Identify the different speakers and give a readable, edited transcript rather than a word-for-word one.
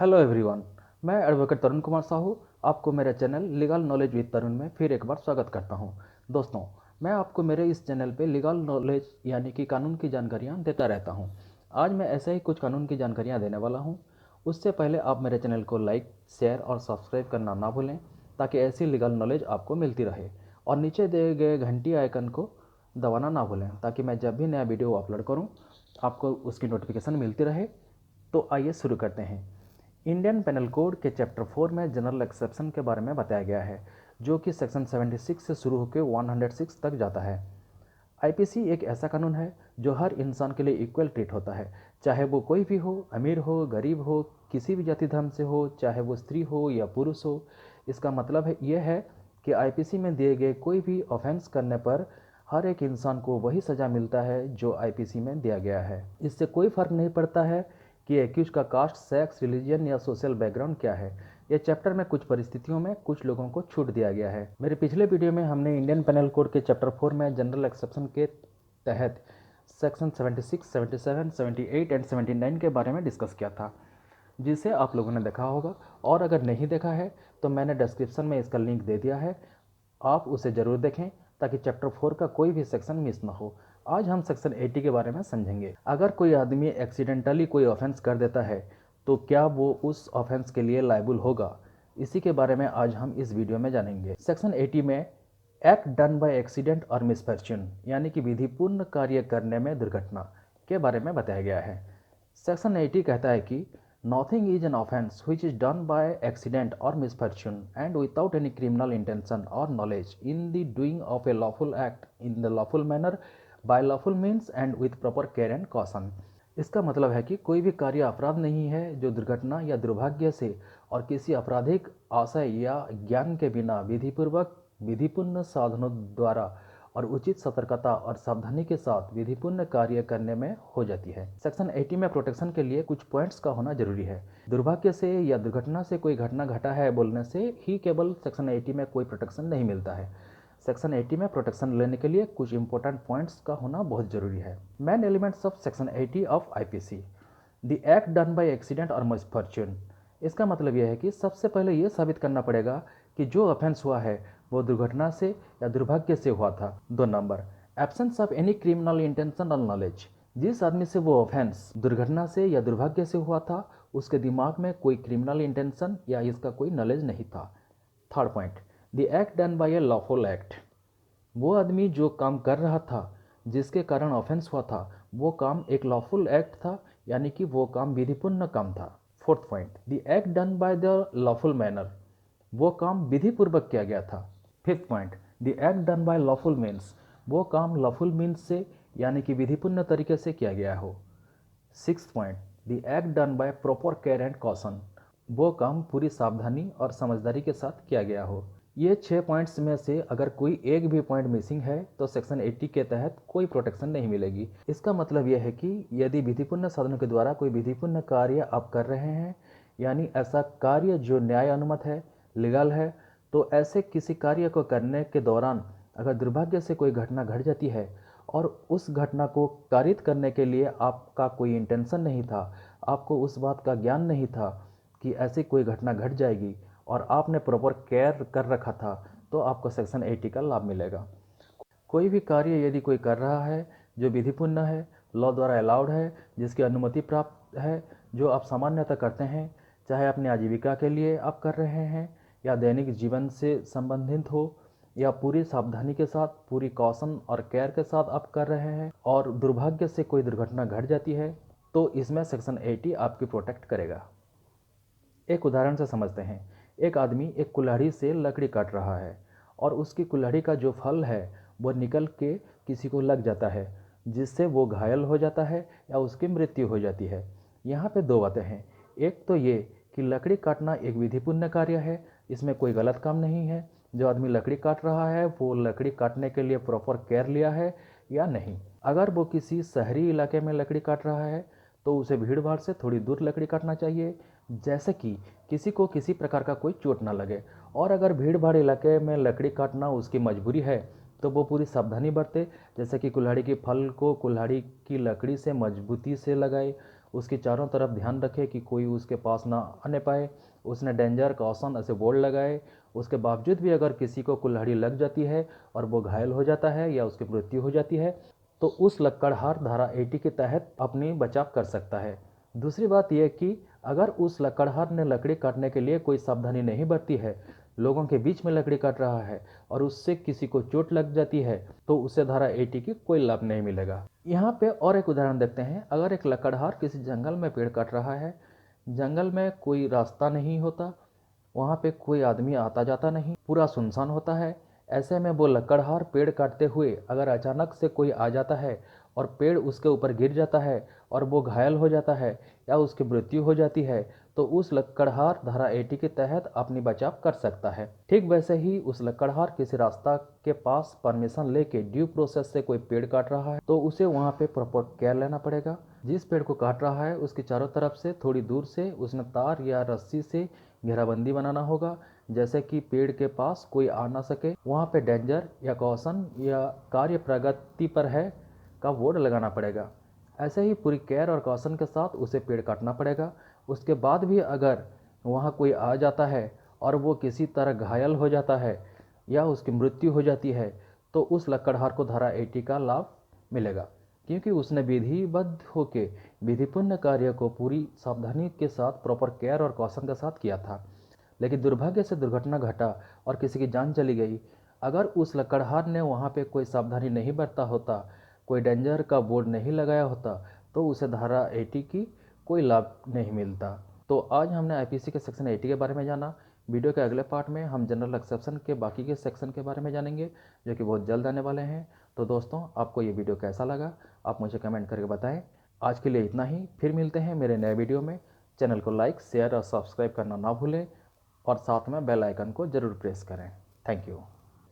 Speaker 1: Hello everyone. मैं advocate तरुण कुमार साहू आपको मेरे चैनल लीगल नॉलेज विद तरुण में फिर एक बार स्वागत करता हूं। दोस्तों, मैं आपको मेरे इस चैनल पे लीगल नॉलेज यानी कि कानून की जानकारियां देता रहता हूं। आज मैं ऐसे ही कुछ कानून की जानकारियां देने वाला हूं। उससे पहले आप मेरे चैनल को लाइक, शेयर और सब्सक्राइब करना ना भूलें, ताकि ऐसी लीगल नॉलेज आपको मिलती रहे। और नीचे दिए गए घंटी आइकन को दबाना ना भूलें, ताकि मैं जब भी नया वीडियो अपलोड करूँ आपको उसकी नोटिफिकेशन मिलती रहे। तो आइए शुरू करते हैं। इंडियन पेनल कोड के चैप्टर 4 में जनरल एक्सेप्शन के बारे में बताया गया है, जो कि सेक्शन 76 से शुरू होकर 106 तक जाता है। आईपीसी एक ऐसा कानून है जो हर इंसान के लिए इक्वल ट्रीट होता है, चाहे वो कोई भी हो, अमीर हो, गरीब हो, किसी भी जाति धर्म से हो, चाहे वो स्त्री हो या पुरुष हो। इसका मतलब है यह है कि आईपीसी में दिए गए कोई भी ऑफेंस करने पर हर एक इंसान को वही सज़ा मिलता है जो आईपीसी में दिया गया है। इससे कोई फ़र्क नहीं पड़ता है कि एक्यूज का कास्ट, सेक्स, रिलीजन या सोशल बैकग्राउंड क्या है। यह चैप्टर में कुछ परिस्थितियों में कुछ लोगों को छूट दिया गया है। मेरे पिछले वीडियो में हमने इंडियन पेनल कोड के चैप्टर 4 में जनरल एक्सेप्शन के तहत सेक्शन 76, 77, 78 एंड 79 के बारे में डिस्कस किया था, जिसे आप लोगों ने देखा होगा। और अगर नहीं देखा है तो मैंने डिस्क्रिप्शन में इसका लिंक दे दिया है, आप उसे ज़रूर देखें ताकि चैप्टर 4 का कोई भी सेक्शन मिस ना हो। आज हम सेक्शन 80 के बारे में समझेंगे। अगर कोई आदमी एक्सीडेंटली कोई ऑफेंस कर देता है तो क्या वो उस ऑफेंस के लिए लायबल होगा, इसी के बारे में आज हम इस वीडियो में जानेंगे। सेक्शन 80 में एक्ट डन बाय एक्सीडेंट और मिसफॉर्च्यून यानी कि विधिपूर्ण कार्य करने में दुर्घटना के बारे में बताया गया है। सेक्शन 80 कहता है कि nothing is an offence which is done by accident और misfortune and without any criminal intention और knowledge in the doing of a lawful act in the lawful manner by lawful means and with proper care and caution. इसका मतलब है कि कोई भी कार्य अपराध नहीं है जो दुर्घटना या दुर्भाग्य से और किसी आपराधिक आशय या ज्ञान के बिना विधिपूर्वक, विधिपूर्ण साधनों द्वारा और उचित सतर्कता और सावधानी के साथ विधिपूर्ण कार्य करने में हो जाती है। सेक्शन 80 में प्रोटेक्शन के लिए कुछ पॉइंट्स का होना जरूरी है। दुर्भाग्य से या दुर्घटना से कोई घटना घटा है बोलने से ही केवल सेक्शन 80 में कोई प्रोटेक्शन नहीं मिलता है। सेक्शन 80 में प्रोटेक्शन लेने के लिए कुछ इंपॉर्टेंट पॉइंट्स का होना बहुत जरूरी है। Main elements of section 80 of IPC. The act done by accident और मिसफॉर्च्यून। इसका मतलब यह है कि सबसे पहले यह साबित करना पड़ेगा कि जो ऑफेंस हुआ है वो दुर्घटना से या दुर्भाग्य से हुआ था। 2 number, absence of any criminal intention और नॉलेज। जिस आदमी से वो ऑफेंस दुर्घटना से या दुर्भाग्य से हुआ था उसके दिमाग में कोई क्रिमिनल इंटेंशन या इसका कोई नॉलेज नहीं था। 3rd point, the act done by A lawful act. वो आदमी जो काम कर रहा था जिसके कारण ऑफेंस हुआ था वो काम एक लॉफुल एक्ट था, यानी कि वो काम विधिपूर्ण काम था। 4th point, the act done by the lawful manner. वो काम विधिपूर्वक किया गया था। 5th point, the act done by lawful means. वो काम लॉफुल मीन्स से यानी कि विधिपूर्ण तरीके से किया गया हो। 6th point, the act done by proper care and caution. वो काम पूरी सावधानी और समझदारी के साथ किया गया हो। ये 6 पॉइंट्स में से अगर कोई एक भी पॉइंट मिसिंग है तो सेक्शन 80 के तहत कोई प्रोटेक्शन नहीं मिलेगी। इसका मतलब यह है कि यदि विधिपूर्ण साधनों के द्वारा कोई विधिपूर्ण कार्य आप कर रहे हैं, यानी ऐसा कार्य जो न्याय अनुमत है, लीगल है, तो ऐसे किसी कार्य को करने के दौरान अगर दुर्भाग्य से कोई घटना घट जाती है और उस घटना को कारित करने के लिए आपका कोई इंटेंशन नहीं था, आपको उस बात का ज्ञान नहीं था कि ऐसी कोई घटना घट जाएगी और आपने प्रॉपर केयर कर रखा था, तो आपको सेक्शन 80 का लाभ मिलेगा। कोई भी कार्य यदि कोई कर रहा है जो विधिपूर्ण है, लॉ द्वारा अलाउड है, जिसकी अनुमति प्राप्त है, जो आप सामान्यतः करते हैं, चाहे अपनी आजीविका के लिए आप कर रहे हैं या दैनिक जीवन से संबंधित हो, या पूरी सावधानी के साथ, पूरी कॉशन और केयर के साथ आप कर रहे हैं और दुर्भाग्य से कोई दुर्घटना घट जाती है, तो इसमें सेक्शन 80 आपकी प्रोटेक्ट करेगा। एक उदाहरण से समझते हैं। एक आदमी एक कुल्हाड़ी से लकड़ी काट रहा है और उसकी कुल्हाड़ी का जो फल है वो निकल के किसी को लग जाता है, जिससे वो घायल हो जाता है या उसकी मृत्यु हो जाती है। यहाँ पे 2 बातें हैं। एक तो ये कि लकड़ी काटना एक विधिपूर्ण कार्य है, इसमें कोई गलत काम नहीं है। जो आदमी लकड़ी काट रहा है वो लकड़ी काटने के लिए प्रॉपर केयर लिया है या नहीं। अगर वो किसी शहरी इलाके में लकड़ी काट रहा है तो उसे भीड़ भाड़ से थोड़ी दूर लकड़ी काटना चाहिए, जैसे कि किसी को किसी प्रकार का कोई चोट ना लगे। और अगर भीड़ भाड़ इलाके में लकड़ी काटना उसकी मजबूरी है तो वो पूरी सावधानी बरते, जैसे कि कुल्हाड़ी के फल को कुल्हाड़ी की लकड़ी से मजबूती से लगाए, उसकी चारों तरफ ध्यान रखे कि कोई उसके पास ना आने पाए। उसने डेंजर कॉशन ऐसे बोर्ड लगाए। उसके बावजूद भी अगर किसी को कुल्हाड़ी लग जाती है और वो घायल हो जाता है या उसकी मृत्यु हो जाती है तो उस लकड़हार धारा 80 के तहत अपनी बचाव कर सकता है। दूसरी बात यह कि अगर उस लकड़हार ने लकड़ी काटने के लिए कोई सावधानी नहीं बरती है, लोगों के बीच में लकड़ी काट रहा है और उससे किसी को चोट लग जाती है तो उसे धारा 80 की कोई लाभ नहीं मिलेगा। यहाँ पे और एक उदाहरण देखते हैं। अगर एक लकड़हार किसी जंगल में पेड़ काट रहा है, जंगल में कोई रास्ता नहीं होता, वहाँ पे कोई आदमी आता जाता नहीं, पूरा सुनसान होता है। ऐसे में वो लकड़हार पेड़ काटते हुए अगर अचानक से कोई आ जाता है और पेड़ उसके ऊपर गिर जाता है और वो घायल हो जाता है या उसकी मृत्यु हो जाती है तो उस लकड़हार धारा 80 के तहत अपनी बचाव कर सकता है। ठीक वैसे ही उस लकड़हार किसी रास्ता के पास परमिशन लेके ड्यू प्रोसेस से कोई पेड़ काट रहा है तो उसे वहाँ पे प्रॉपर केयर लेना पड़ेगा। जिस पेड़ को काट रहा है उसकी चारों तरफ से थोड़ी दूर से उसने तार या रस्सी से घेराबंदी बनाना होगा, जैसे कि पेड़ के पास कोई आ ना सके। वहाँ पे डेंजर या कॉशन या कार्य प्रगति पर है का बोर्ड लगाना पड़ेगा। ऐसे ही पूरी केयर और कॉशन के साथ उसे पेड़ काटना पड़ेगा। उसके बाद भी अगर वहाँ कोई आ जाता है और वो किसी तरह घायल हो जाता है या उसकी मृत्यु हो जाती है तो उस लकड़हार को धारा 80 का लाभ मिलेगा, क्योंकि उसने विधिबद्ध होके विधिपूर्ण कार्य को पूरी सावधानी के साथ प्रॉपर केयर और कॉशन के साथ किया था। लेकिन दुर्भाग्य से दुर्घटना घटा और किसी की जान चली गई। अगर उस लकड़हार ने वहाँ पे कोई सावधानी नहीं बरता होता, कोई डेंजर का बोर्ड नहीं लगाया होता तो उसे धारा 80 की कोई लाभ नहीं मिलता। तो आज हमने आईपीसी के सेक्शन 80 के बारे में जाना। वीडियो के अगले पार्ट में हम जनरल एक्सेप्शन के बाकी के सेक्शन के बारे में जानेंगे, जो कि बहुत जल्द आने वाले हैं। तो दोस्तों, आपको ये वीडियो कैसा लगा आप मुझे कमेंट करके बताएं। आज के लिए इतना ही, फिर मिलते हैं मेरे नए वीडियो में। चैनल को लाइक, शेयर और सब्सक्राइब करना ना भूलें और साथ में बेल आइकन को ज़रूर प्रेस करें। Thank you.